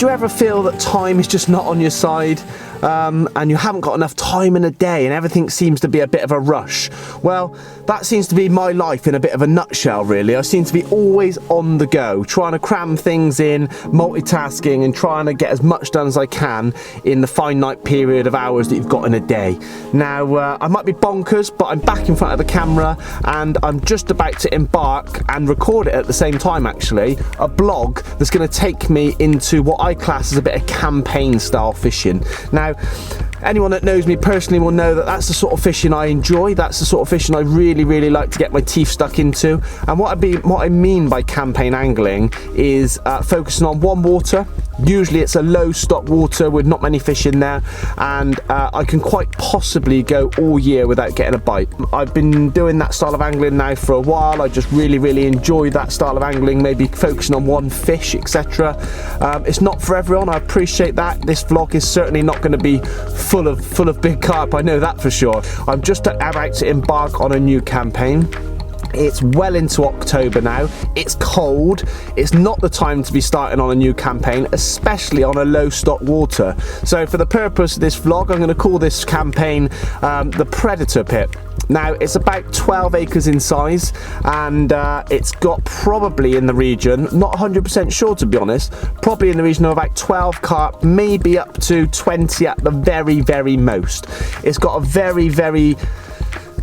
do you ever feel that time is just not on your side? And you haven't got enough time in a day and everything seems to be a bit of a rush? Well, that seems to be my life in a bit of a nutshell, really. I seem to be always on the go, trying to cram things in, multitasking and trying to get as much done as I can in the finite period of hours that you've got in a day. Now, I might be bonkers, but I'm back in front of the camera and I'm just about to embark and record it at the same time, actually, a blog that's going to take me into what I class as a bit of campaign style fishing. Now, anyone that knows me personally will know that that's the sort of fishing I enjoy. That's the sort of fishing I really like to get my teeth stuck into. And what I mean by campaign angling is focusing on one water. Usually it's a low stock water with not many fish in there, and I can quite possibly go all year without getting a bite. I've been doing that style of angling now for a while. I just really enjoy that style of angling, maybe focusing on one fish, etc. It's not for everyone, I appreciate that. This vlog is certainly not going to be full of big carp, I know that for sure. I'm just about to embark on a new campaign. It's well into October now, it's cold, it's not the time to be starting on a new campaign, especially on a low stock water. So for the purpose of this vlog, I'm going to call this campaign the Predator Pit. Now, it's about 12 acres in size, and it's got probably in the region, not 100% sure to be honest, probably in the region of about 12 carp, maybe up to 20 at the very most. It's got a very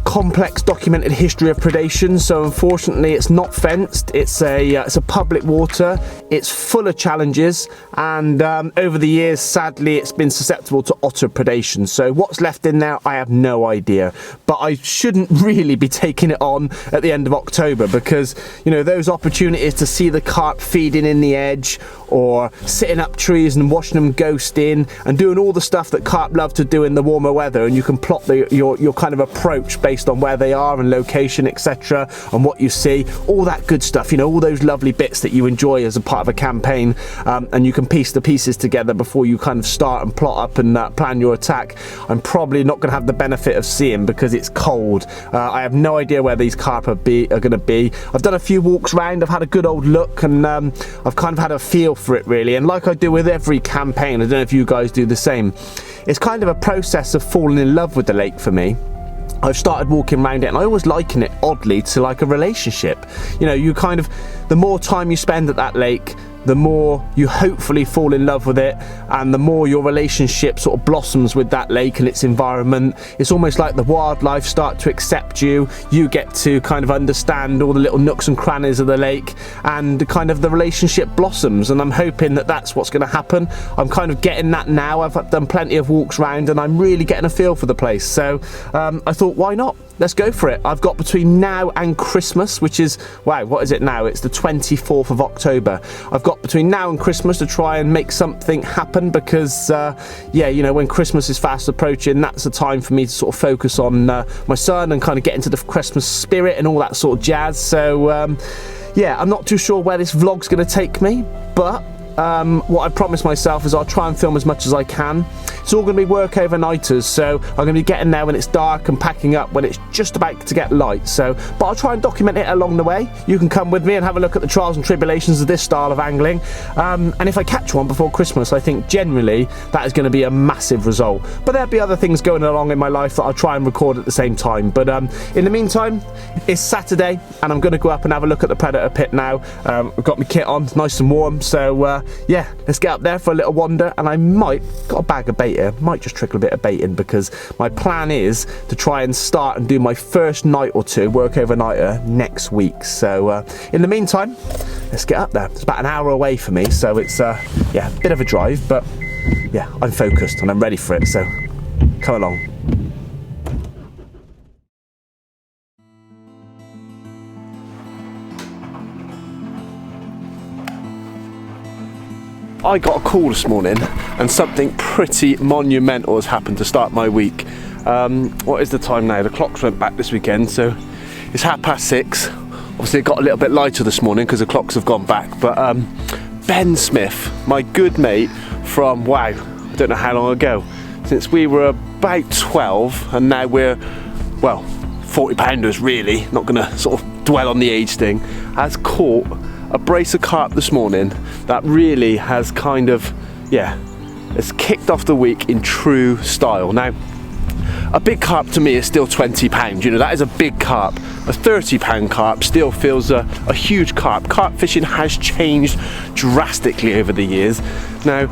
complex documented history of predation, so unfortunately it's not fenced. It's a public water. It's full of challenges, and over the years, sadly, it's been susceptible to otter predation. So what's left in there, I have no idea. But I shouldn't really be taking it on at the end of October, because you know, those opportunities to see the carp feeding in the edge or sitting up trees and watching them ghost in and doing all the stuff that carp love to do in the warmer weather, and you can plot your kind of approach based on where they are and location, etc., and what you see, all that good stuff, you know, all those lovely bits that you enjoy as a part of a campaign, and you can piece the pieces together before you kind of start and plot up and plan your attack. I'm probably not going to have the benefit of seeing because it's cold. I have no idea where these carp are going to be. I've done a few walks around, I've had a good old look, and I've kind of had a feel for it really, and like I do with every campaign, I don't know if you guys do the same, it's kind of a process of falling in love with the lake for me. I've started walking around it and I always liken it oddly to like a relationship. You know, you kind of, the more time you spend at that lake, the more you hopefully fall in love with it, and the more your relationship sort of blossoms with that lake and its environment. It's almost like the wildlife start to accept you. You get to kind of understand all the little nooks and crannies of the lake, and kind of the relationship blossoms, and I'm hoping that that's what's going to happen. I'm kind of getting that now. I've done plenty of walks around and I'm really getting a feel for the place, so I thought, why not? Let's go for it. I've got between now and Christmas, which is, wow, what is it now? It's the 24th of October. I've got between now and Christmas to try and make something happen, because, yeah, you know, when Christmas is fast approaching, that's the time for me to sort of focus on my son and kind of get into the Christmas spirit and all that sort of jazz. So, yeah, I'm not too sure where this vlog's going to take me, but what I promised myself is I'll try and film as much as I can. It's all going to be work overnighters, so I'm going to be getting there when it's dark and packing up when it's just about to get light. So, but I'll try and document it along the way. You can come with me and have a look at the trials and tribulations of this style of angling. And if I catch one before Christmas, I think generally that is going to be a massive result. But there'll be other things going along in my life that I'll try and record at the same time. But in the meantime, it's Saturday and I'm going to go up and have a look at the Predator Pit now. I've got my kit on, it's nice and warm, so yeah, let's get up there for a little wander. And I might, got a bag of bait here, might just trickle a bit of bait in, because my plan is to try and start and do my first night or two, work overnighter, next week. So in the meantime, let's get up there. It's about an hour away for me, so it's yeah, a bit of a drive, but yeah, I'm focused and I'm ready for it, so come along. I got a call this morning and something pretty monumental has happened to start my week. What is the time now? The clocks went back this weekend, so it's 6:30. Obviously it got a little bit lighter this morning because the clocks have gone back, but Ben Smith, my good mate from, wow, I don't know how long ago, since we were about 12 and now we're, well, 40 pounders really, not gonna sort of dwell on the age thing, has caught a brace of carp this morning that really has kind of yeah, has kicked off the week in true style. Now, a big carp to me is still £20, you know, that is a big carp. A £30 carp still feels a huge carp. Carp fishing has changed drastically over the years. Now,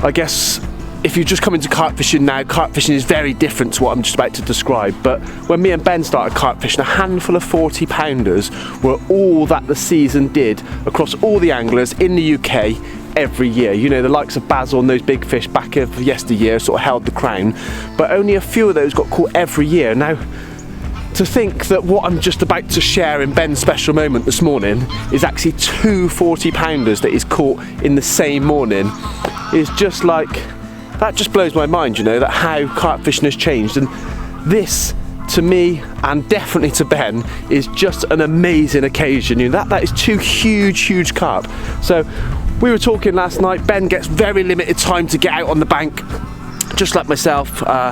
I guess if you just come into carp fishing now, carp fishing is very different to what I'm just about to describe. But when me and Ben started carp fishing, a handful of 40-pounders were all that the season did across all the anglers in the UK every year. You know, the likes of Basil and those big fish back of yesteryear sort of held the crown, but only a few of those got caught every year. Now, to think that what I'm just about to share in Ben's special moment this morning is actually 2 40-pounders that he's caught in the same morning is just like, that just blows my mind, you know, that how carp fishing has changed. And this, to me, and definitely to Ben, is just an amazing occasion. You know, that is 2 huge carp. So we were talking last night, Ben gets very limited time to get out on the bank, just like myself.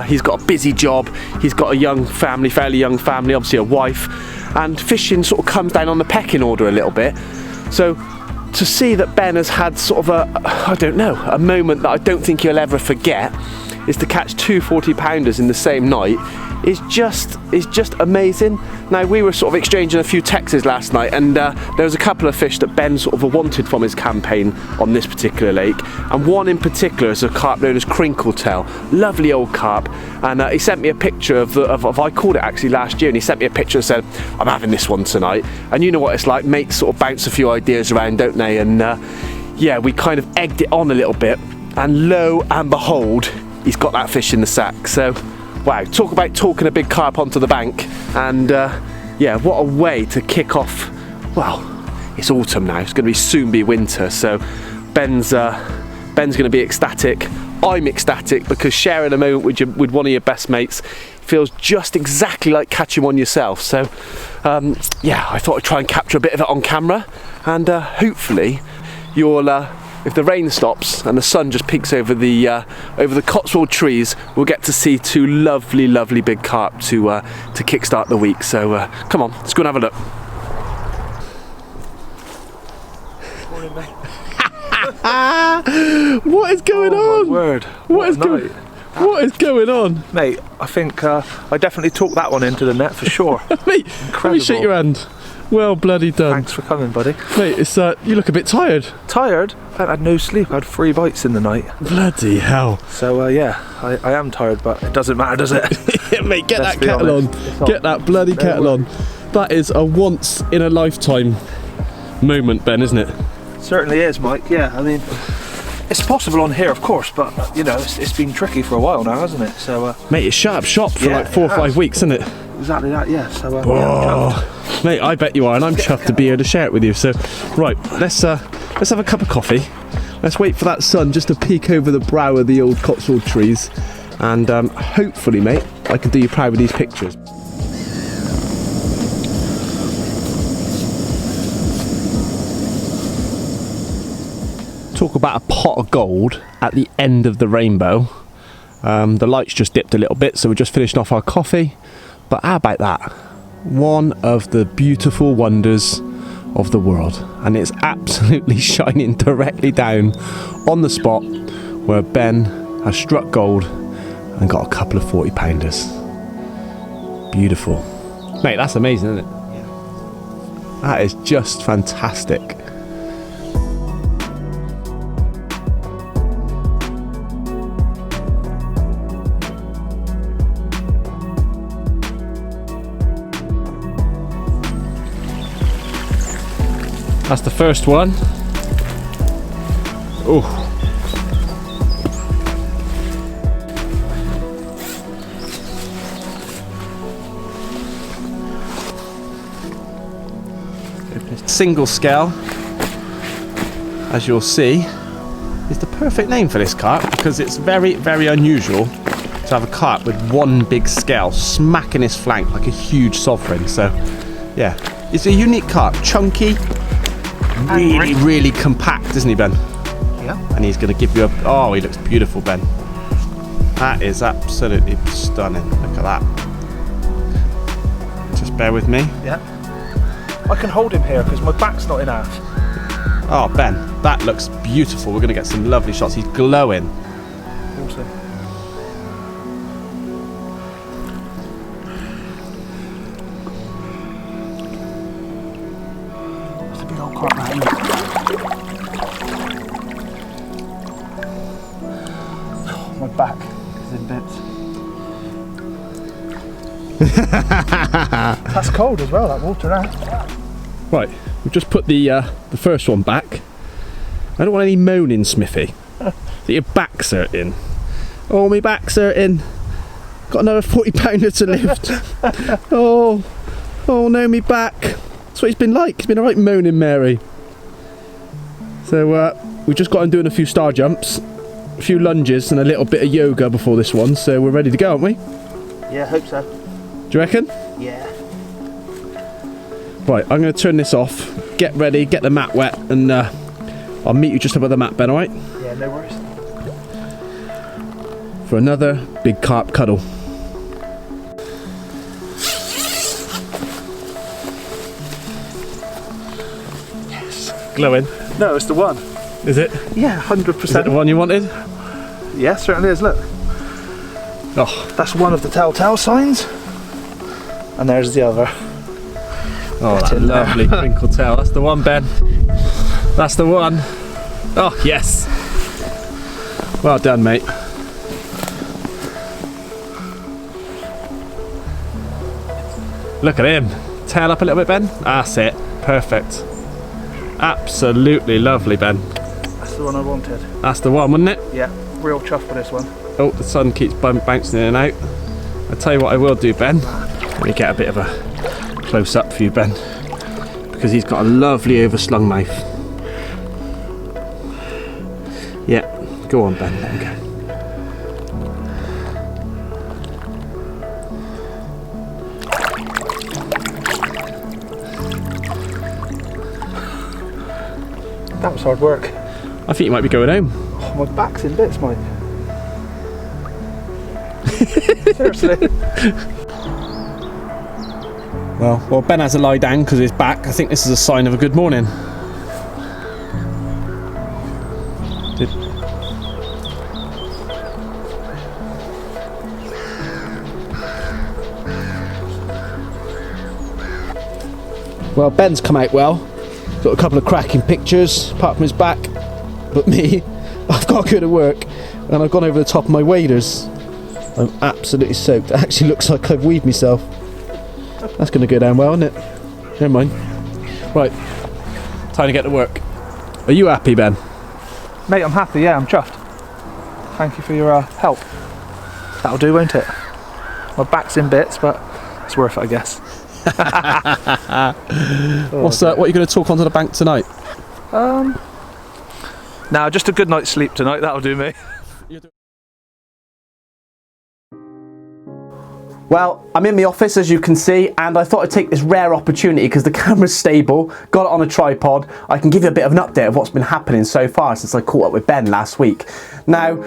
He's got a busy job, he's got a young family, fairly young family, obviously a wife, and fishing sort of comes down on the pecking order a little bit. So to see that Ben has had sort of a moment that I don't think he'll ever forget, is to catch 2 40-pounders in the same night is just amazing. Now, we were sort of exchanging a few texts last night, and there was a couple of fish that Ben sort of wanted from his campaign on this particular lake, and one in particular is a carp known as Crinkletail, lovely old carp. And he sent me a picture of I caught it actually last year, and he sent me a picture and said, I'm having this one tonight. And you know what it's like, mates sort of bounce a few ideas around, don't they? And yeah, we kind of egged it on a little bit, and lo and behold, he's got that fish in the sack. So wow, talk about talking a big carp onto the bank. And yeah, what a way to kick off. Well, it's autumn now, it's going to soon be winter, so Ben's going to be ecstatic. I'm ecstatic because sharing a moment with one of your best mates feels just exactly like catching one yourself. So yeah, I thought I'd try and capture a bit of it on camera, and hopefully you'll if the rain stops and the sun just peeks over the Cotswold trees, we'll get to see 2 lovely big carp to kickstart the week. So come on, let's go and have a look. Morning, mate. What is going on? My word. What is going on? Mate, I think I definitely took that one into the net for sure. Mate, incredible. Let me shake your hand. Well bloody done. Thanks for coming, buddy. Mate, it's you look a bit tired. Tired? I had no sleep. I had 3 bites in the night. Bloody hell. So yeah, I am tired, but it doesn't matter, does it? Yeah, mate, get that kettle on. Get that bloody kettle on. That is a once in a lifetime moment, Ben, isn't it? Certainly is, Mike. Yeah, I mean, it's possible on here, of course, but you know, it's been tricky for a while now, hasn't it? So mate, it's shut up shop for like 4 or 5 weeks, isn't it? Exactly that, yeah. So yeah, mate, I bet you are, and I'm chuffed to be here to share it with you. So right, let's have a cup of coffee. Let's wait for that sun just to peek over the brow of the old Cotswold trees, and hopefully, mate, I can do you proud with these pictures. Talk about a pot of gold at the end of the rainbow. The lights just dipped a little bit, so we're just finishing off our coffee. But how about that? One of the beautiful wonders of the world, and it's absolutely shining directly down on the spot where Ben has struck gold and got a couple of 40-pounders. Beautiful. Mate, that's amazing, isn't it? Yeah. That is just fantastic. That's the first one. Oh. Single scale, as you'll see, is the perfect name for this carp because it's very, very unusual to have a carp with one big scale smacking his flank like a huge sovereign. So, yeah, it's a unique carp, chunky. Really, really compact, isn't he, Ben? Yeah. And he's going to give you a... Oh, he looks beautiful, Ben. That is absolutely stunning. Look at that. Just bear with me. Yeah. I can hold him here because my back's not in half. Oh, Ben. That looks beautiful. We're going to get some lovely shots. He's glowing. Also. That's a big old carp, man. My back is in bits. That's cold as well, that water now. Right, we've just put the first one back. I don't want any moaning, Smithy. That your back's hurting. Oh, my back's hurting. Got another 40 pounder to lift. Oh no, me back. That's what he's been like. He's been alright moaning, Mary. So we just got him doing a few star jumps, a few lunges and a little bit of yoga before this one, so we're ready to go, aren't we? Yeah, I hope so. Do you reckon? Yeah. Right, I'm going to turn this off, get ready, get the mat wet, and I'll meet you just above the mat, Ben, alright? Yeah, no worries. For another big carp cuddle. Yes. Glowing. No, it's the one. Is it? Yeah, 100%. Is it the one you wanted? Yeah, certainly is, look. Oh, That's one of the telltale signs. And there's the other. oh, that lovely crinkle tail. That's the one, Ben. That's the one. Oh, yes. Well done, mate. Look at him. Tail up a little bit, Ben. That's it. Perfect. Absolutely lovely, Ben. That's the one I wanted. That's the one, wasn't it? Yeah, real chuffed with this one. Oh, the sun keeps bouncing in and out. I'll tell you what I will do, Ben. Let me get a bit of a close-up for you, Ben. Because he's got a lovely overslung mouth. Yeah, go on, Ben. Let him go. That was hard work. I think you might be going home. Oh, my back's in bits, Mike. Seriously. Well, Ben has to lie down because his back. I think this is a sign of a good morning. Well, Ben's come out well. Got a couple of cracking pictures, apart from his back. But me, I've got to go to work, and I've gone over the top of my waders. I'm absolutely soaked. It actually looks like I've weed myself. That's going to go down well, isn't it? Never mind. Right, time to get to work. Are you happy, Ben? Mate, I'm happy, yeah, I'm chuffed. Thank you for your help. That'll do, won't it? My back's in bits, but it's worth it, I guess. What are you going to talk onto the bank tonight? Now, just a good night's sleep tonight, that'll do me. Well, I'm in the office, as you can see, and I thought I'd take this rare opportunity because the camera's stable, got it on a tripod. I can give you a bit of an update of what's been happening so far since I caught up with Ben last week. Now,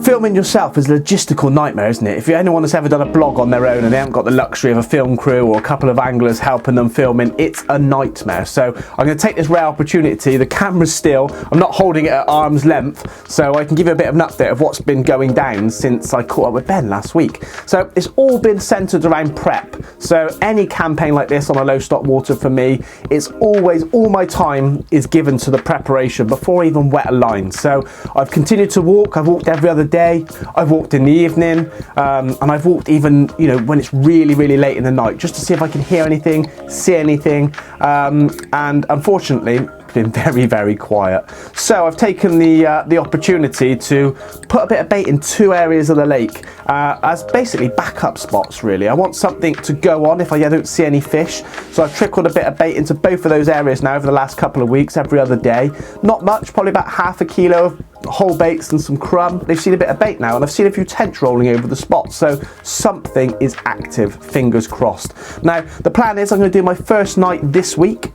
filming yourself is a logistical nightmare, isn't it? If you're anyone that's ever done a blog on their own and they haven't got the luxury of a film crew or a couple of anglers helping them filming, it's a nightmare. So I'm going to take this rare opportunity. The camera's still, I'm not holding it at arm's length, so I can give you a bit of an update of what's been going down since I caught up with Ben last week. So it's all been centered around prep. So any campaign like this on a low stock water for me, it's always, all my time is given to the preparation before I even wet a line. So I've continued to walk. I've walked every other day. I've walked in the evening, and I've walked even, you know, when it's really, really late in the night, just to see if I can hear anything, see anything, and unfortunately, been very, very quiet. So I've taken the opportunity to put a bit of bait in two areas of the lake as basically backup spots, really. I want something to go on if I don't see any fish. So I've trickled a bit of bait into both of those areas now over the last couple of weeks, every other day. Not much, probably about half a kilo of whole baits and some crumb. They've seen a bit of bait now, and I've seen a few tench rolling over the spot, so something is active, fingers crossed. Now, the plan is I'm going to do my first night this week.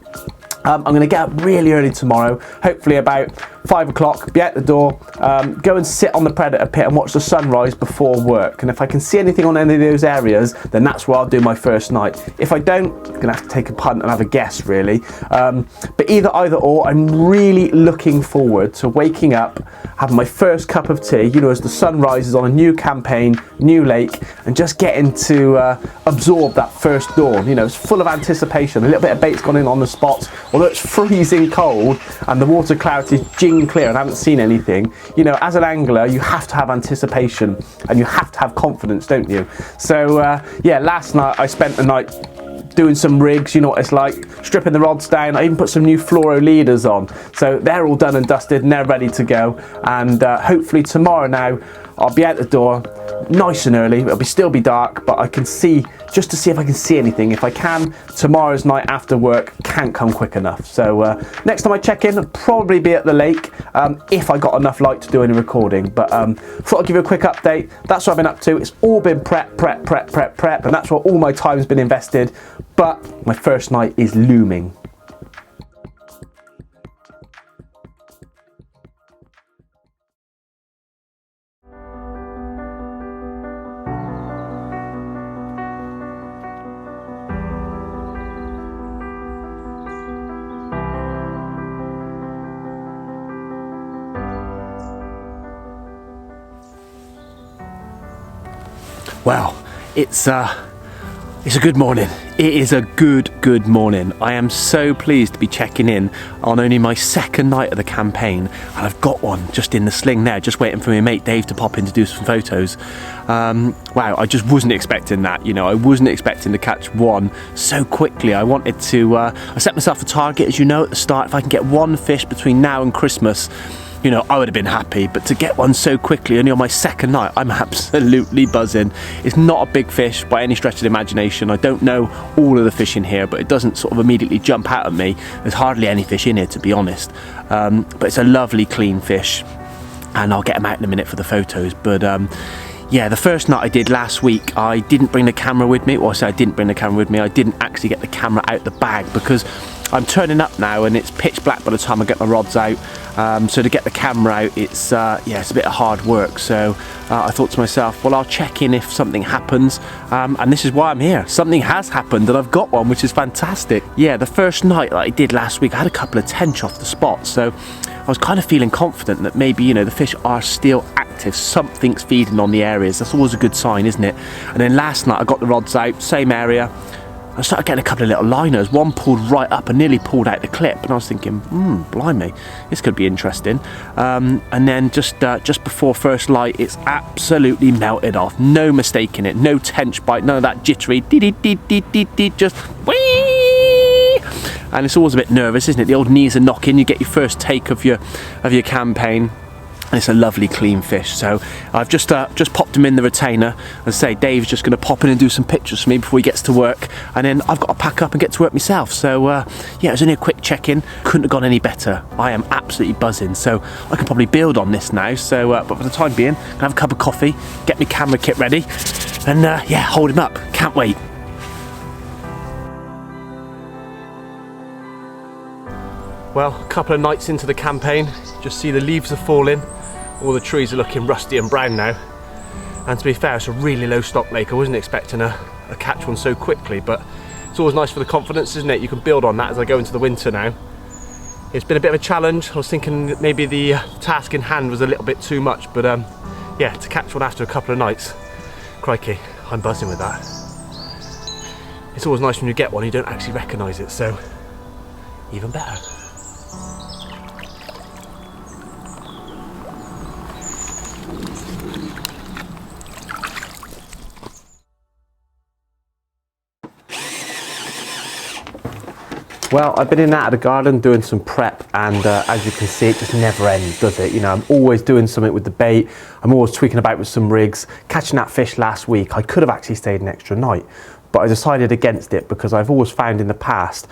I'm going to get up really early tomorrow, hopefully about 5 o'clock, be out the door, go and sit on the predator pit and watch the sunrise before work. And if I can see anything on any of those areas, then that's where I'll do my first night. If I don't, I'm going to have to take a punt and have a guess, really. But either or, I'm really looking forward to waking up, having my first cup of tea, you know, as the sun rises on a new campaign, new lake, and just getting to absorb that first dawn. You know, it's full of anticipation. A little bit of bait's gone in on the spots. Although it's freezing cold and the water clarity is gin clear and I haven't seen anything, you know, as an angler, you have to have anticipation and you have to have confidence, don't you? So, yeah, last night I spent the night doing some rigs, you know what it's like, stripping the rods down. I even put some new fluoro leaders on. So they're all done and dusted and they're ready to go. And hopefully tomorrow now, I'll be out the door nice and early. It'll still be dark, but I can see, just to see if I can see anything. If I can, tomorrow's night after work can't come quick enough. So next time I check in, I'll probably be at the lake if I got enough light to do any recording. But thought I'd give you a quick update. That's what I've been up to. It's all been prep, and that's where all my time's been invested. But my first night is looming. Well, it's a good morning. It is a good morning. I am so pleased to be checking in on only my second night of the campaign, and I've got one just in the sling there, just waiting for my mate Dave to pop in to do some photos. Wow, I just wasn't expecting that. You know, I wasn't expecting to catch one so quickly. I wanted to, I set myself a target, as you know, at the start. If I can get one fish between now and Christmas, you know, I would have been happy, but to get one so quickly, only on my second night, I'm absolutely buzzing. It's not a big fish by any stretch of the imagination. I don't know all of the fish in here, but it doesn't sort of immediately jump out at me. There's hardly any fish in here, to be honest. But it's a lovely, clean fish, and I'll get them out in a minute for the photos. But yeah, the first night I did last week, I didn't bring the camera with me. Well, I say I didn't bring the camera with me. I didn't actually get the camera out the bag because I'm turning up now and it's pitch black by the time I get my rods out. So to get the camera out, it's yeah, it's a bit of hard work. So I thought to myself, well, I'll check in if something happens, and this is why I'm here. Something has happened and I've got one, which is fantastic. Yeah, the first night that I did last week, I had a couple of tench off the spot, so I was kind of feeling confident that maybe, you know, the fish are still active, something's feeding on the areas. That's always a good sign, isn't it? And then last night I got the rods out, same area. I started getting a couple of little liners. One pulled right up and nearly pulled out the clip, and I was thinking, blimey, this could be interesting. And then just before first light, it's absolutely melted off. No mistaking it. No tench bite. None of that jittery. Just whee! And it's always a bit nervous, isn't it? The old knees are knocking. You get your first take of your campaign. And it's a lovely clean fish. So I've just popped him in the retainer. As I say, Dave's just going to pop in and do some pictures for me before he gets to work, and then I've got to pack up and get to work myself. So yeah, it was only a quick check-in. Couldn't have gone any better. I am absolutely buzzing, so I can probably build on this now. So but for the time being, I'm gonna have a cup of coffee, get my camera kit ready, and yeah, hold him up. Can't wait. Well, a couple of nights into the campaign, just see the leaves are falling. All the trees are looking rusty and brown now. And to be fair, it's a really low stock lake. I wasn't expecting a catch one so quickly, but it's always nice for the confidence, isn't it? You can build on that as I go into the winter now. It's been a bit of a challenge. I was thinking that maybe the task in hand was a little bit too much, but yeah, to catch one after a couple of nights, crikey, I'm buzzing with that. It's always nice when you get one, you don't actually recognise it, so even better. Well, I've been in and out of the garden doing some prep, and as you can see, it just never ends, does it? You know, I'm always doing something with the bait. I'm always tweaking about with some rigs. Catching that fish last week, I could have actually stayed an extra night, but I decided against it because I've always found in the past,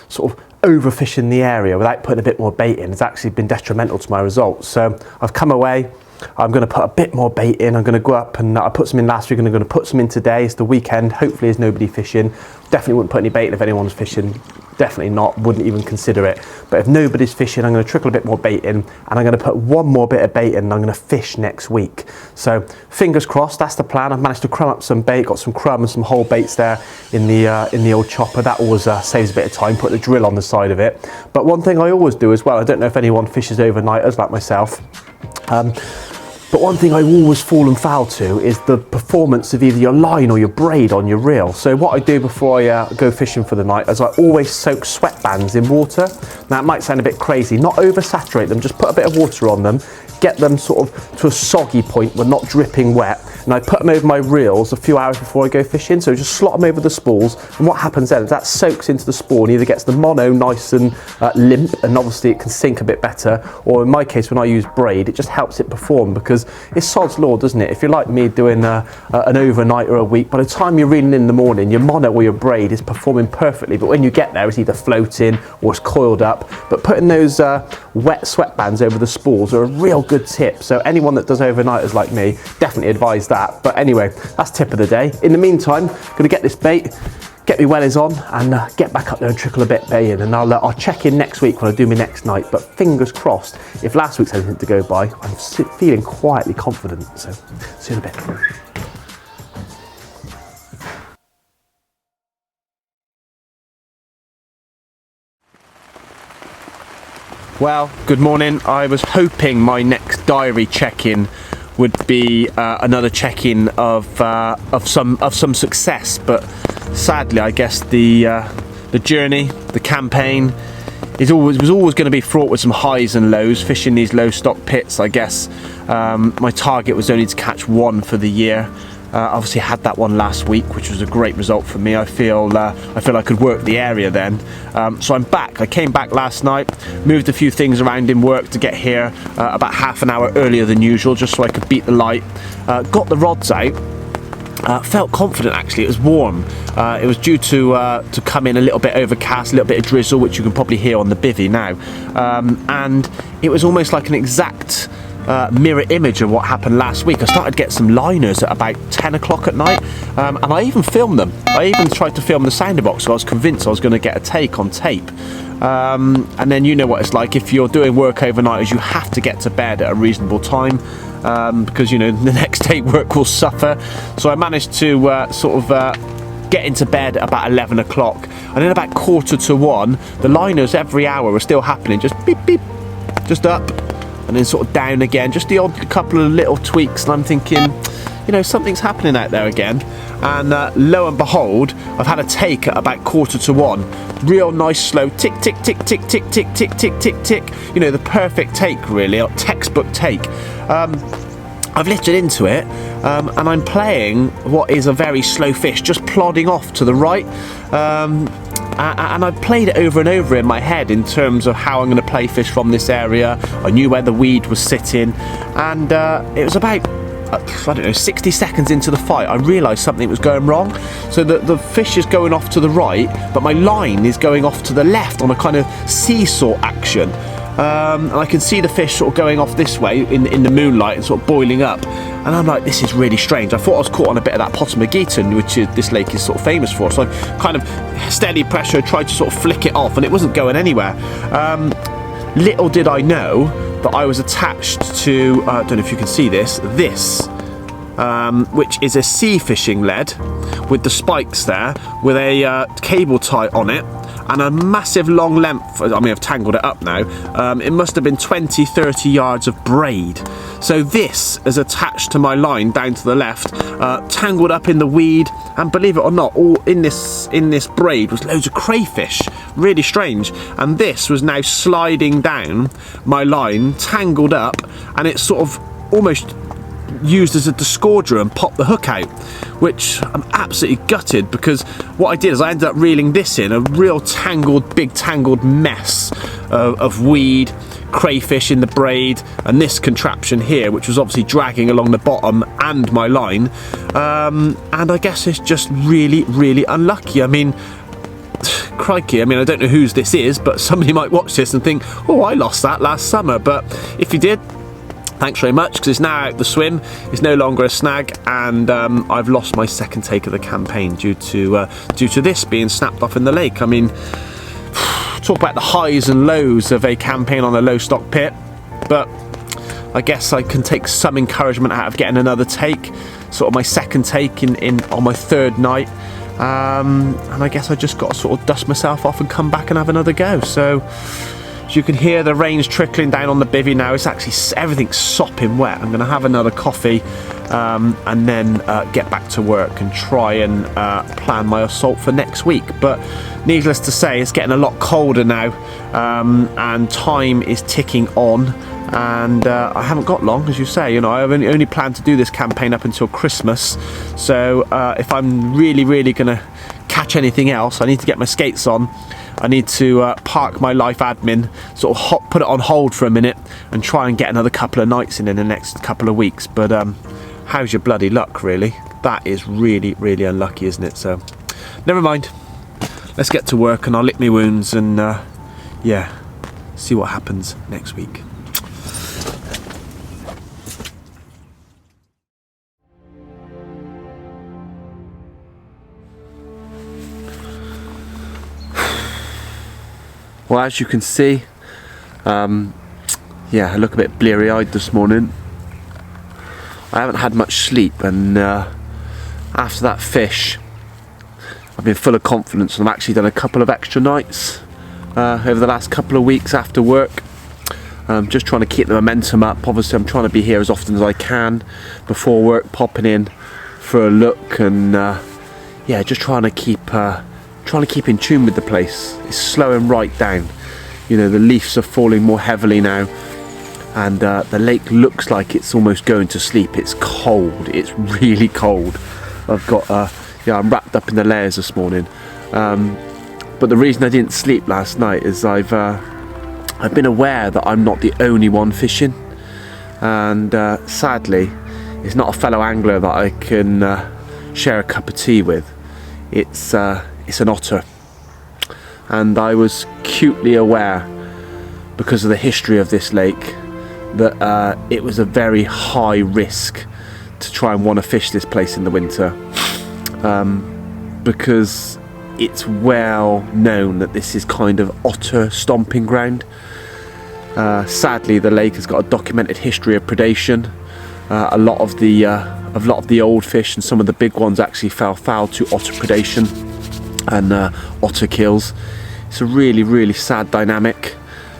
sort of overfishing the area without putting a bit more bait in has actually been detrimental to my results. So I've come away. I'm going to put a bit more bait in. I'm going to go up, and I put some in last week and I'm going to put some in today. It's the weekend. Hopefully there's nobody fishing. Definitely wouldn't put any bait in if anyone's fishing definitely not, wouldn't even consider it. But if nobody's fishing, I'm going to trickle a bit more bait in, and I'm going to put one more bit of bait in, and I'm going to fish next week. So fingers crossed, that's the plan. I've managed to crumb up some bait, got some crumb and some whole baits there in the old chopper. That always saves a bit of time, put the drill on the side of it. But one thing I always do as well, I don't know if anyone fishes overnighters like myself, but one thing I always fallen foul to is the performance of either your line or your braid on your reel. So what I do before I go fishing for the night is I always soak sweatbands in water. Now it might sound a bit crazy, not oversaturate them, just put a bit of water on them, get them sort of to a soggy point but not dripping wet, and I put them over my reels a few hours before I go fishing. So just slot them over the spools, and what happens then is that soaks into the spool and either gets the mono nice and limp, and obviously it can sink a bit better, or in my case when I use braid it just helps it perform, because it's sod's law, doesn't it? If you're like me doing an overnight or a week, by the time you're reeling in the morning your mono or your braid is performing perfectly, but when you get there it's either floating or it's coiled up. But putting those wet sweatbands over the spools are a real good tip, so anyone that does overnighters like me, definitely advise that. But anyway, that's tip of the day. In the meantime, gonna get this bait, get me wellies on, and get back up there and trickle a bit of bait in, and I'll check in next week when I do my next night. But fingers crossed, if last week's anything to go by, I'm feeling quietly confident. So see you in a bit. Well, good morning. I was hoping my next diary check-in would be another check-in of some success, but sadly, I guess the journey, the campaign, was always going to be fraught with some highs and lows. Fishing these low stock pits, I guess my target was only to catch one for the year. Obviously had that one last week, which was a great result for me. I feel I could work the area then. So I'm back. I came back last night, moved a few things around in work to get here about half an hour earlier than usual, just so I could beat the light. Got the rods out. Felt confident actually. It was warm. It was due to come in a little bit overcast, a little bit of drizzle, which you can probably hear on the bivvy now. And it was almost like an exact mirror image of what happened last week. I started to get some liners at about 10 o'clock at night, and I even filmed them. I even tried to film the sounder box, so I was convinced I was going to get a take on tape. And then you know what it's like if you're doing work overnight, is you have to get to bed at a reasonable time, because you know the next day work will suffer. So I managed to get into bed at about 11 o'clock, and then about 1:45 the liners every hour were still happening, just beep beep, just up and then sort of down again, just the odd couple of little tweaks, and I'm thinking, you know, something's happening out there again. And lo and behold, I've had a take at about 1:45, real nice slow tick tick tick tick tick tick tick tick tick tick, you know, the perfect take really, a textbook take. I've lifted into it, and I'm playing what is a very slow fish, just plodding off to the right. And I've played it over and over in my head in terms of how I'm going to play fish from this area. I knew where the weed was sitting, and it was about, I don't know, 60 seconds into the fight, I realised something was going wrong. So the fish is going off to the right, but my line is going off to the left on a kind of seesaw action. And I can see the fish sort of going off this way in the moonlight and sort of boiling up. And I'm like, this is really strange. I thought I was caught on a bit of that Potamogeton, which this lake is sort of famous for. So I kind of steady pressure, tried to sort of flick it off, and it wasn't going anywhere. Little did I know that I was attached to, I don't know if you can see this, which is a sea fishing lead with the spikes there, with a cable tie on it, and a massive long length, I mean I've tangled it up now, it must have been 20-30 yards of braid. So this is attached to my line down to the left, tangled up in the weed, and believe it or not, all in this braid was loads of crayfish, really strange. And this was now sliding down my line, tangled up, and it's sort of almost used as a discorder and popped the hook out, which I'm absolutely gutted, because what I did is I ended up reeling this in, a real big tangled mess of weed, crayfish in the braid, and this contraption here, which was obviously dragging along the bottom and my line. And I guess it's just really, really unlucky. I mean, crikey, I mean, I don't know whose this is, but somebody might watch this and think, oh, I lost that last summer. But if you did, thanks very much, because it's now out the swim, it's no longer a snag, and I've lost my second take of the campaign due to this being snapped off in the lake. I mean, talk about the highs and lows of a campaign on a low stock pit, but I guess I can take some encouragement out of getting another take, sort of my second take on my third night, and I guess I just got to sort of dust myself off and come back and have another go. So as you can hear, the rain's trickling down on the bivvy now. It's actually, everything's sopping wet. I'm going to have another coffee and then get back to work and try and plan my assault for next week. But needless to say, it's getting a lot colder now, and time is ticking on, and I haven't got long, as you say. You know, I only planned to do this campaign up until Christmas, so if I'm really going to catch anything else, I need to get my skates on. I need to park my life admin, sort of put it on hold for a minute, and try and get another couple of nights in the next couple of weeks. But how's your bloody luck, really? That is really unlucky, isn't it? So never mind, let's get to work, and I'll lick my wounds and yeah, see what happens next week. Well, as you can see, yeah, I look a bit bleary-eyed this morning. I haven't had much sleep, and after that fish, I've been full of confidence, and I've actually done a couple of extra nights over the last couple of weeks after work. Just trying to keep the momentum up. Obviously, I'm trying to be here as often as I can before work, popping in for a look, and yeah, just trying to keep in tune with the place. It's slowing right down. You know, the leaves are falling more heavily now, and the lake looks like it's almost going to sleep. It's cold. It's really cold. I've got yeah, I'm wrapped up in the layers this morning. But the reason I didn't sleep last night is I've been aware that I'm not the only one fishing, and sadly, it's not a fellow angler that I can share a cup of tea with. It's an otter, and I was acutely aware, because of the history of this lake, that it was a very high risk to try and want to fish this place in the winter, because it's well known that this is kind of otter stomping ground. Sadly, the lake has got a documented history of predation. A lot of the old fish and some of the big ones actually fell foul to otter predation and otter kills. It's a really sad dynamic.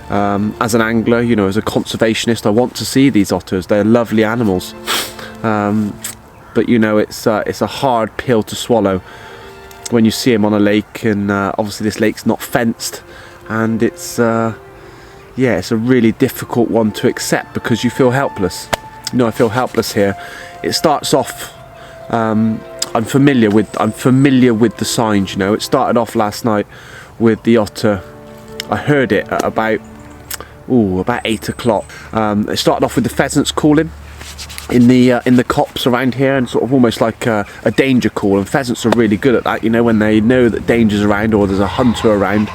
As an angler, you know, as a conservationist, I want to see these otters. They're lovely animals, but you know, it's a hard pill to swallow when you see them on a lake, and obviously this lake's not fenced, and it's yeah, it's a really difficult one to accept, because you feel helpless. You know, I feel helpless here. It starts off, I'm familiar with the signs. You know, it started off last night with the otter. I heard it at about 8 o'clock. It started off with the pheasants calling in the copse around here, and sort of almost like a danger call. And pheasants are really good at that. You know, when they know that danger's around, or there's a hunter around,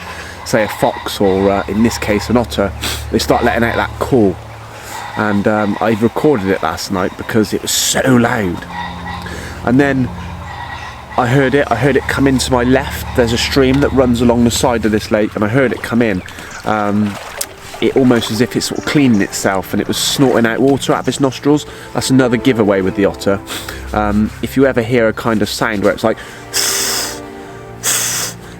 say a fox, or in this case an otter, they start letting out that call. And I recorded it last night because it was so loud. And then I heard it come into my left. There's a stream that runs along the side of this lake, and I heard it come in. It almost as if it's sort of cleaning itself, and it was snorting out water out of its nostrils. That's another giveaway with the otter. If you ever hear a kind of sound where it's like,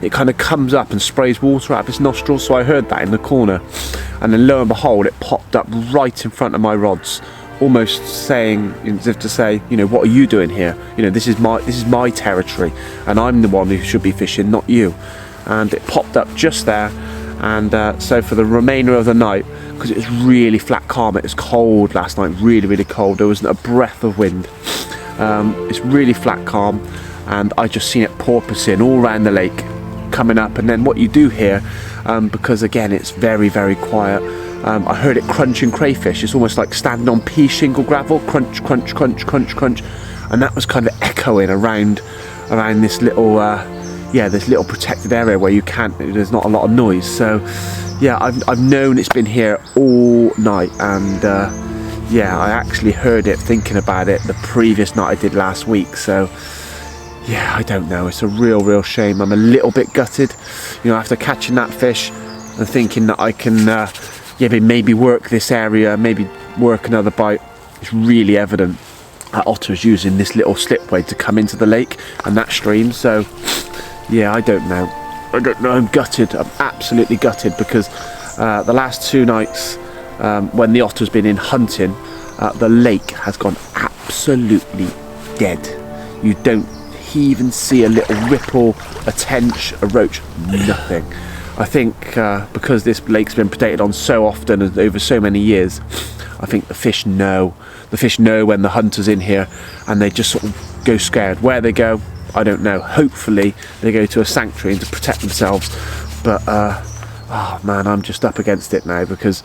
it kind of comes up and sprays water out of its nostrils. So I heard that in the corner, and then lo and behold, it popped up right in front of my rods, almost saying, as if to say, you know, what are you doing here? You know, this is my territory, and I'm the one who should be fishing, not you. And it popped up just there. And so for the remainder of the night, because it was really flat calm, it was cold last night, really cold, there wasn't a breath of wind. It's really flat calm, and I just seen it porpoising all around the lake, coming up. And then what you do hear, because again it's very quiet, I heard it crunching crayfish. It's almost like standing on pea shingle gravel, crunch, and that was kind of echoing around this little this little protected area where there's not a lot of noise. So yeah, I've known it's been here all night, and yeah, I actually heard it thinking about it the previous night I did last week. So yeah, I don't know, it's a real shame. I'm a little bit gutted, you know, after catching that fish, and thinking that I can maybe work this area, maybe work another bite. It's really evident that Otter's using this little slipway to come into the lake and that stream. So yeah, I don't know, I'm gutted. I'm absolutely gutted, because the last 2 nights when the Otter's been in hunting, the lake has gone absolutely dead. You don't even see a little ripple, a tench, a roach, nothing. I think because this lake's been predated on so often and over so many years, I think the fish know when the hunter's in here, and they just sort of go scared. Where they go, I don't know. Hopefully they go to a sanctuary to protect themselves, but oh man, I'm just up against it now, because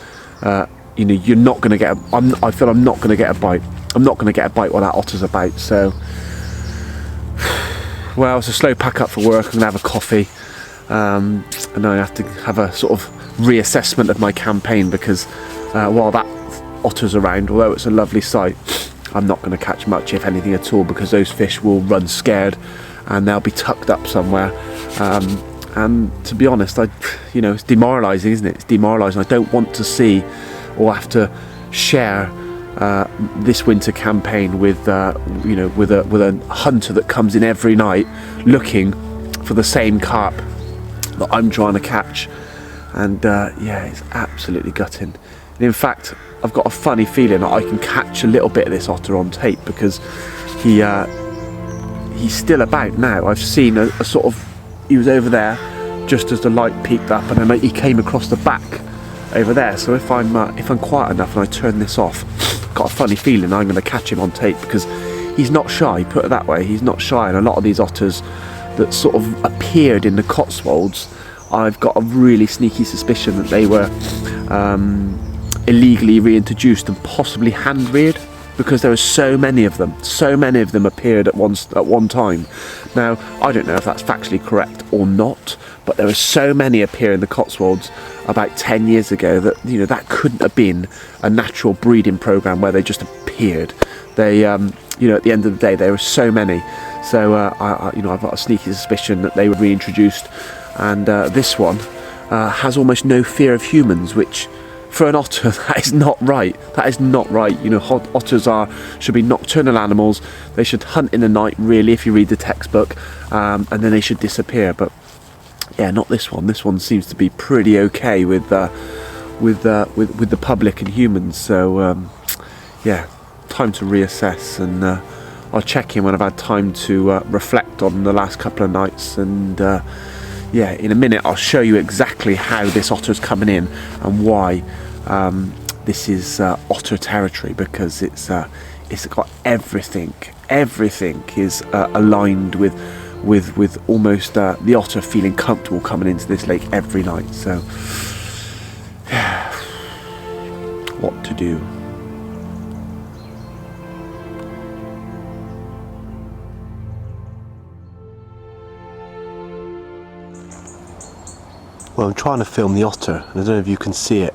you know, you're not going to get I feel I'm not going to get a bite. I'm not going to get a bite while that Otter's about. So well, it's a slow pack up for work. I'm going to have a coffee, and then I have to have a sort of reassessment of my campaign, because while that Otter's around, although it's a lovely sight, I'm not going to catch much, if anything at all, because those fish will run scared and they'll be tucked up somewhere. And to be honest, you know, it's demoralising, isn't it? It's demoralising. I don't want to see or have to share this winter campaign with you know, with a hunter that comes in every night looking for the same carp that I'm trying to catch. And yeah, it's absolutely gutting. And in fact, I've got a funny feeling that I can catch a little bit of this Otter on tape, because he's still about now. I've seen a sort of, he was over there just as the light peaked up, and then he came across the back over there. So if I'm quiet enough and I turn this off, I've got a funny feeling I'm going to catch him on tape, because he's not shy, put it that way. He's not shy, and a lot of these otters that sort of appeared in the Cotswolds, I've got a really sneaky suspicion that they were illegally reintroduced and possibly hand-reared, because there were so many of them appeared at one time. Now, I don't know if that's factually correct or not, but there were so many appear in the Cotswolds about 10 years ago that, you know, that couldn't have been a natural breeding program where they just appeared. They you know, at the end of the day, there were so many. So you know, I've got a sneaky suspicion that they were reintroduced, and this one has almost no fear of humans, which, for an otter, that is not right. That is not right. You know, otters should be nocturnal animals. They should hunt in the night, really, if you read the textbook, and then they should disappear. But yeah, not this one. This one seems to be pretty okay with the public and humans. So yeah, time to reassess, and I'll check in when I've had time to reflect on the last couple of nights. And yeah, in a minute I'll show you exactly how this otter's coming in and why this is otter territory, because it's got everything. Everything is aligned with almost the otter feeling comfortable coming into this lake every night. So what to do? Well, I'm trying to film the otter, and I don't know if you can see it.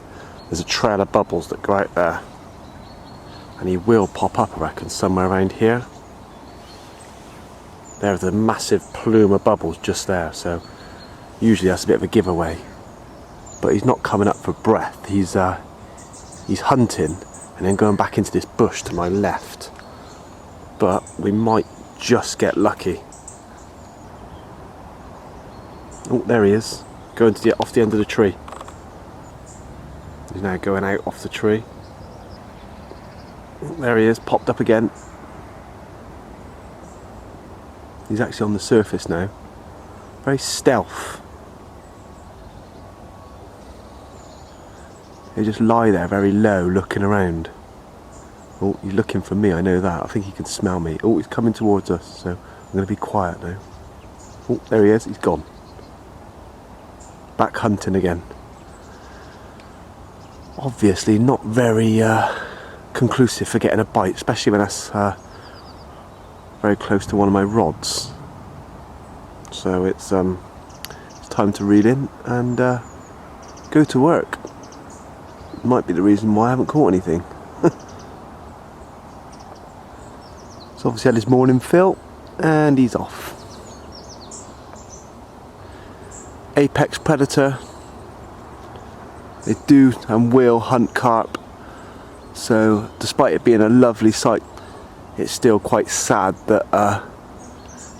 There's a trail of bubbles that go out there, and he will pop up, I reckon, somewhere around here. There's a massive plume of bubbles just there, so usually that's a bit of a giveaway. But he's not coming up for breath. He's hunting and then going back into this bush to my left. But we might just get lucky. Oh, there he is. Going to off the end of the tree. He's now going out off the tree. There he is, popped up again. He's actually on the surface now. Very stealth. He just lie there very low, looking around. Oh, he's looking for me, I know that. I think he can smell me. Oh, he's coming towards us, so I'm going to be quiet now. Oh, there he is, he's gone. Back hunting again. Obviously not very conclusive for getting a bite, especially when that's very close to one of my rods. So it's time to reel in and go to work. Might be the reason why I haven't caught anything. So obviously had his morning fill and he's off. Apex predator, They do and will hunt carp. So despite it being a lovely sight, it's still quite sad that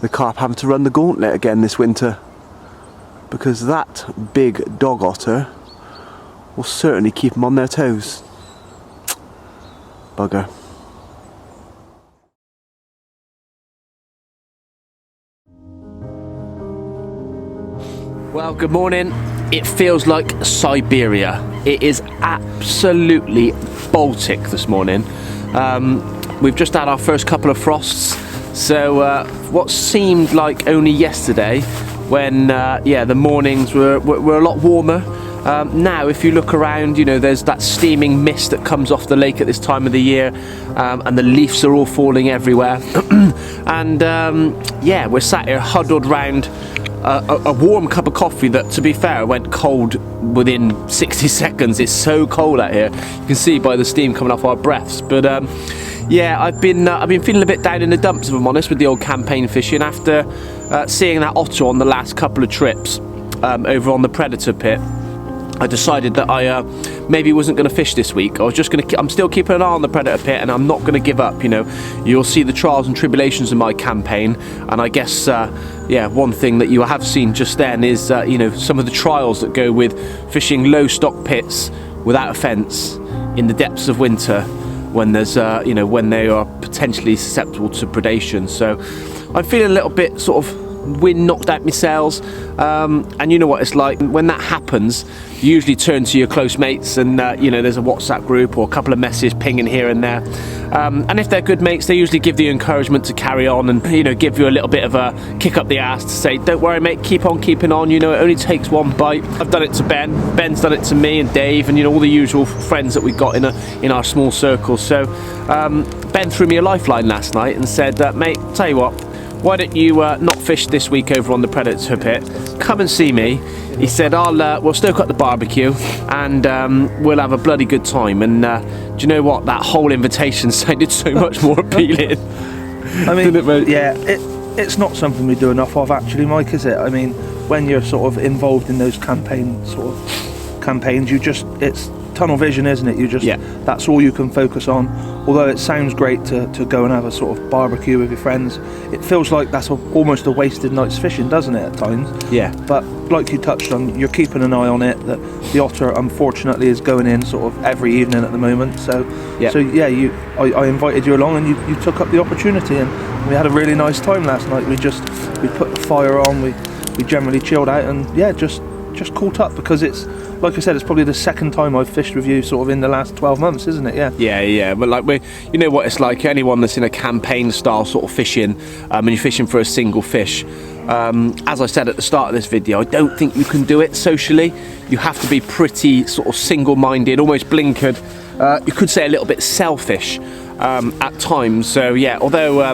the carp having to run the gauntlet again this winter, because that big dog otter will certainly keep them on their toes. Bugger. Well, good morning. It feels like Siberia. It is absolutely Baltic this morning. We've just had our first couple of frosts, so what seemed like only yesterday, when the mornings were a lot warmer. Now if you look around, you know, there's that steaming mist that comes off the lake at this time of the year, and the leaves are all falling everywhere. And we're sat here huddled round a warm cup of coffee that, to be fair, went cold within 60 seconds. It's so cold out here. You can see by the steam coming off our breaths. But I've been feeling a bit down in the dumps, if I'm honest, with the old campaign fishing after seeing that otter on the last couple of trips over on the predator pit. I decided that I maybe wasn't going to fish this week. I'm still keeping an eye on the predator pit, and I'm not going to give up. You know, you'll see the trials and tribulations of my campaign, and I guess one thing that you have seen just then is some of the trials that go with fishing low stock pits without a fence in the depths of winter, when there's when they are potentially susceptible to predation. So I'm feeling a little bit sort of wind knocked out my sails, and you know what it's like when that happens. You usually turn to your close mates, and there's a WhatsApp group or a couple of messages pinging here and there, and if they're good mates, they usually give the encouragement to carry on, and give you a little bit of a kick up the ass to say, don't worry mate, keep on keeping on, it only takes one bite. I've done it to Ben's done it to me, and Dave, and all the usual friends that we've got in our small circle. So Ben threw me a lifeline last night and said, mate, tell you what, why don't you not fish this week over on the predator pit? Come and see me. He said, we'll stoke up the barbecue, and we'll have a bloody good time. And do you know what? That whole invitation sounded so much more appealing. I mean, it's not something we do enough of, actually, Mike, is it? I mean, when you're sort of involved in those campaigns, it's tunnel vision, isn't it? That's all you can focus on. Although it sounds great to go and have a sort of barbecue with your friends, it feels like that's almost a wasted night's fishing, doesn't it, at times? Yeah. But like you touched on, you're keeping an eye on it. That the otter, unfortunately, is going in sort of every evening at the moment. I invited you along, and you took up the opportunity, and we had a really nice time last night. We put the fire on, we generally chilled out, and just caught up, because it's, like I said, it's probably the second time I've fished with you sort of in the last 12 months, isn't it? Yeah, but like you know what it's like, anyone that's in a campaign style sort of fishing, and you're fishing for a single fish, as I said at the start of this video, I don't think you can do it socially. You have to be pretty sort of single-minded, almost blinkered, you could say a little bit selfish at times. So although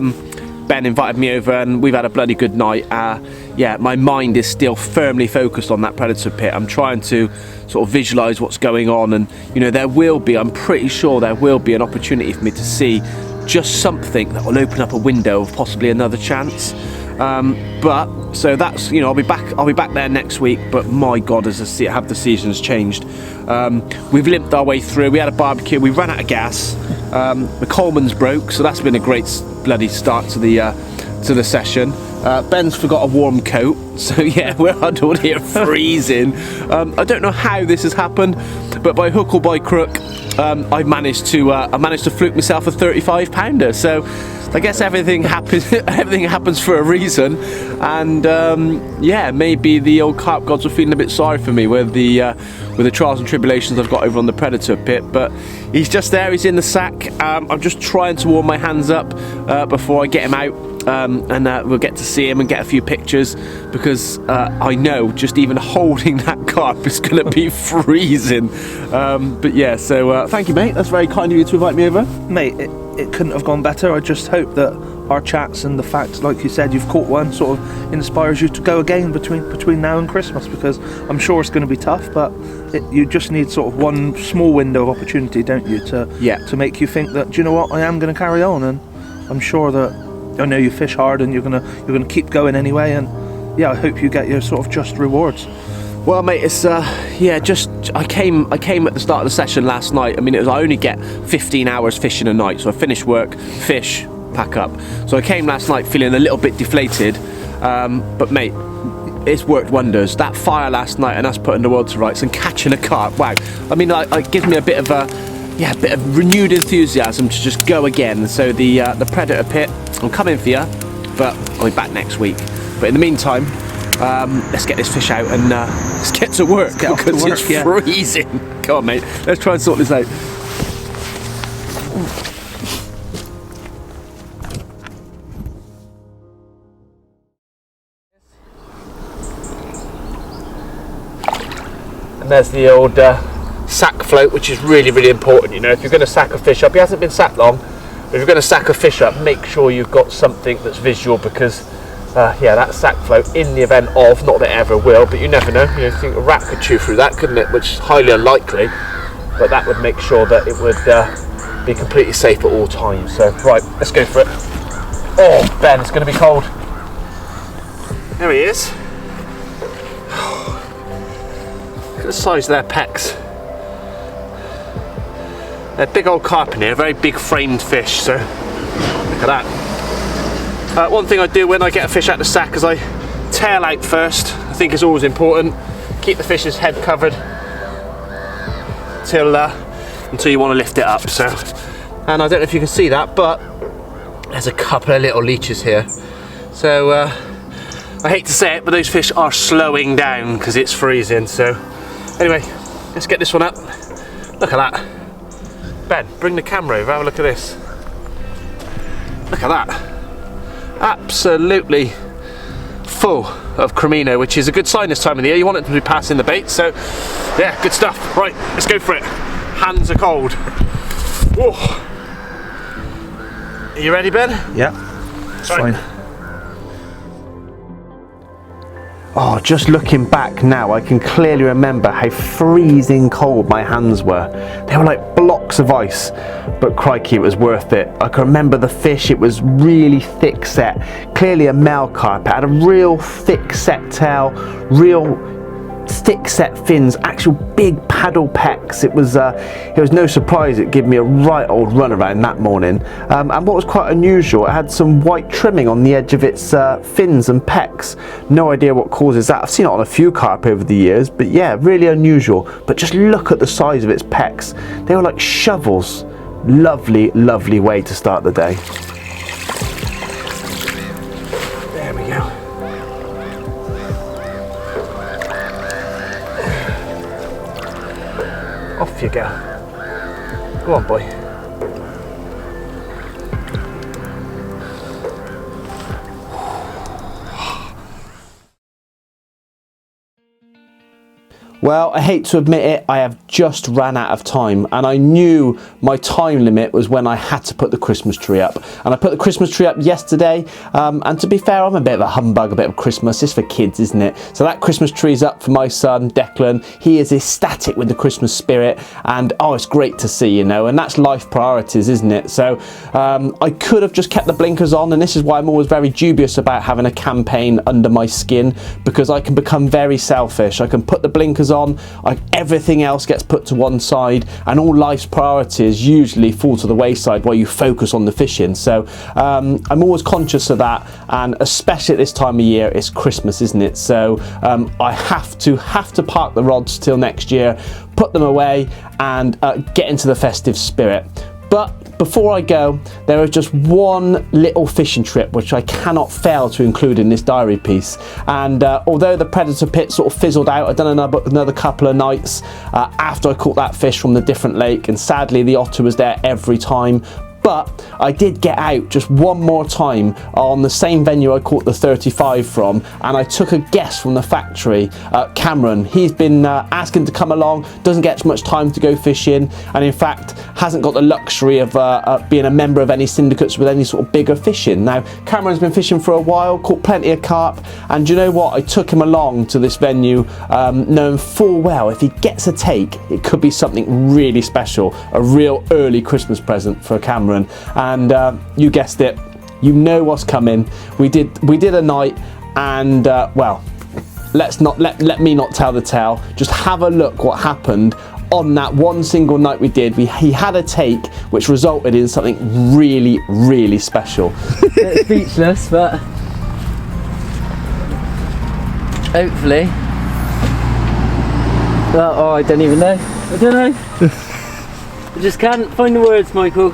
Ben invited me over and we've had a bloody good night, my mind is still firmly focused on that predator pit. I'm trying to sort of visualize what's going on, and I'm pretty sure there will be an opportunity for me to see just something that will open up a window of possibly another chance. So that's, I'll be back there next week. But my God, have the seasons changed? We've limped our way through. We had a barbecue, we ran out of gas, the Coleman's broke, so that's been a great bloody start to the session. Ben's forgot a warm coat, so we're huddled here freezing. I don't know how this has happened, but by hook or by crook, I managed to fluke myself a 35-pounder. So I guess everything happens for a reason, and maybe the old carp gods are feeling a bit sorry for me with the trials and tribulations I've got over on the predator pit. But he's just there, he's in the sack. I'm just trying to warm my hands up before I get him out, and we'll get to see him and get a few pictures, because I know just even holding that carp is going to be freezing. So thank you, mate. That's very kind of you to invite me over. Mate, it couldn't have gone better. I just hope that our chats and the fact, like you said, you've caught one, sort of inspires you to go again between now and Christmas, because I'm sure it's going to be tough, but you just need sort of one small window of opportunity, don't you, to make you think that, do you know what, I am going to carry on. And I'm sure that, I know you fish hard, and you're gonna keep going anyway, and I hope you get your sort of just rewards. Well, mate, it's yeah. I came at the start of the session last night. I mean, I only get 15 hours fishing a night, so I finish work, fish, pack up. So I came last night feeling a little bit deflated, but mate, it's worked wonders. That fire last night and us putting the world to rights and catching a carp. Wow. I mean, it gives me a bit of renewed enthusiasm to just go again. So the predator pit, I'm coming for you, but I'll be back next week. But in the meantime, let's get this fish out and let's get to work, because it's freezing. Come on, mate, let's try and sort this out. And there's the old sack float, which is really important. You know, if you're going to sack a fish up, he hasn't been sacked long, but if you're going to sack a fish up, make sure you've got something that's visual, because yeah, that sack float, in the event of, not that it ever will, but you never know, you know, you think a rat could chew through that, couldn't it, which is highly unlikely, but that would make sure that it would be completely safe at all times. So right, let's go for it. Oh Ben, it's going to be cold. There he is. Look at the size of their pecs. They're big old carp in here, very big framed fish, so look at that. One thing I do when I get a fish out of the sack is I tail out first. I think it's always important. Keep the fish's head covered until you want to lift it up. So, and I don't know if you can see that, but there's a couple of little leeches here. So I hate to say it, but those fish are slowing down because it's freezing. So anyway, let's get this one up. Look at that. Ben, bring the camera over, have a look at this. Look at that. Absolutely full of cremino, which is a good sign this time of the year. You want it to be passing the bait, so yeah, good stuff. Right, let's go for it. Hands are cold. Whoa. Are you ready, Ben? Yeah, it's fine. Oh, just looking back now, I can clearly remember how freezing cold my hands were. They were like blocks of ice, but crikey, it was worth it. I can remember the fish, it was really thick set, clearly a male carp. It had a real thick set tail, real thick set fins, actual big paddle pecs. It was no surprise it gave me a right old run around that morning. And what was quite unusual, it had some white trimming on the edge of its fins and pecs. No idea what causes that. I've seen it on a few carp over the years, but yeah, really unusual. But just look at the size of its pecs. They were like shovels. Lovely, lovely way to start the day. There we go. Off you go. Go on, boy. Well, I hate to admit it, I have just ran out of time, and I knew my time limit was when I had to put the Christmas tree up. And I put the Christmas tree up yesterday, and to be fair, I'm a bit of a humbug, a bit of Christmas. It's for kids, isn't it? So that Christmas tree's up for my son, Declan. He is ecstatic with the Christmas spirit, and oh, it's great to see, you know, and that's life priorities, isn't it? So I could have just kept the blinkers on, and this is why I'm always very dubious about having a campaign under my skin, because I can become very selfish. I can put the blinkers on, everything else gets put to one side, and all life's priorities usually fall to the wayside while you focus on the fishing. So I'm always conscious of that, and especially at this time of year, it's Christmas, isn't it? So I have to park the rods till next year, put them away, and get into the festive spirit. But before I go, there is just one little fishing trip which I cannot fail to include in this diary piece. And although the predator pit sort of fizzled out, I've done another couple of nights after I caught that fish from the different lake, and sadly the otter was there every time. But I did get out just one more time on the same venue I caught the 35 from, and I took a guest from the factory, Cameron. He's been asking to come along, doesn't get much time to go fishing, and in fact hasn't got the luxury of being a member of any syndicates with any sort of bigger fishing. Now, Cameron's been fishing for a while, caught plenty of carp, and you know what? I took him along to this venue knowing full well if he gets a take, it could be something really special, a real early Christmas present for Cameron. And you guessed it, you know what's coming. We did a night, and well, let me not tell the tale. Just have a look what happened on that one single night we did. He had a take which resulted in something really, really special. It's speechless, but hopefully. Oh, I don't even know. I don't know. I just can't find the words, Michael.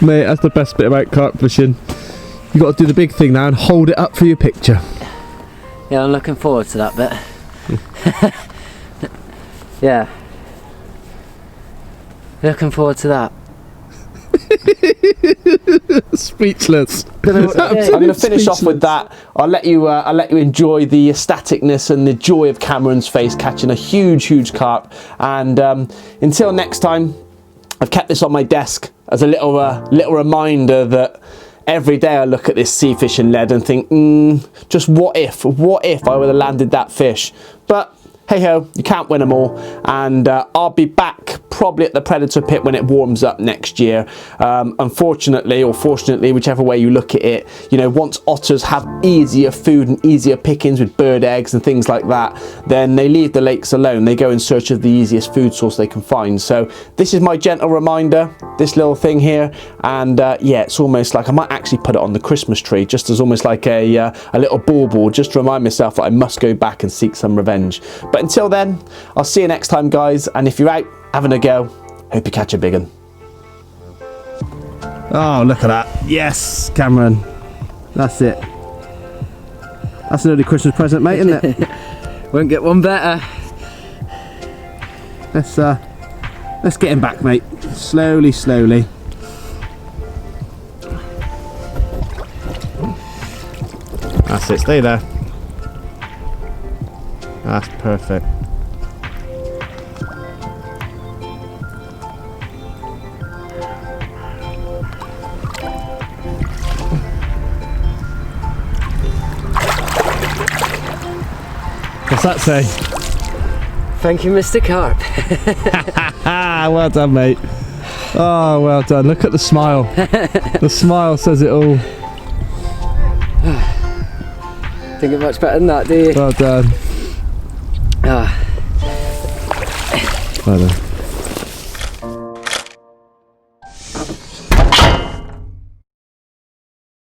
Mate, that's the best bit about carp fishing. You got to do the big thing now and hold it up for your picture. Yeah, I'm looking forward to that bit. Yeah. Looking forward to that. Speechless. I'm going to finish off with that. I'll let you enjoy the ecstaticness and the joy of Cameron's face catching a huge carp. And until next time, I've kept this on my desk as a little reminder that every day I look at this sea fishing lead and think, just what if I would have landed that fish? But hey ho, you can't win them all, and I'll be back probably at the Predator Pit when it warms up next year. Unfortunately, or fortunately, whichever way you look at it, you know, once otters have easier food and easier pickings with bird eggs and things like that, then they leave the lakes alone. They go in search of the easiest food source they can find. So this is my gentle reminder, this little thing here, and yeah, it's almost like I might actually put it on the Christmas tree, just as almost like a little bauble, just to remind myself that I must go back and seek some revenge. But until then, I'll see you next time, guys, and if you're out having a go, hope you catch a big one. Oh, look at that. Yes, Cameron. That's it. That's an early Christmas present, mate, isn't it? Won't get one better. Let's get him back, mate. Slowly. That's it, stay there. That's perfect. What's that say? Thank you, Mr. Carp. Well done, mate. Oh, well done. Look at the smile. The smile says it all. Think it much better than that, do you? Well done. Ah. Well done.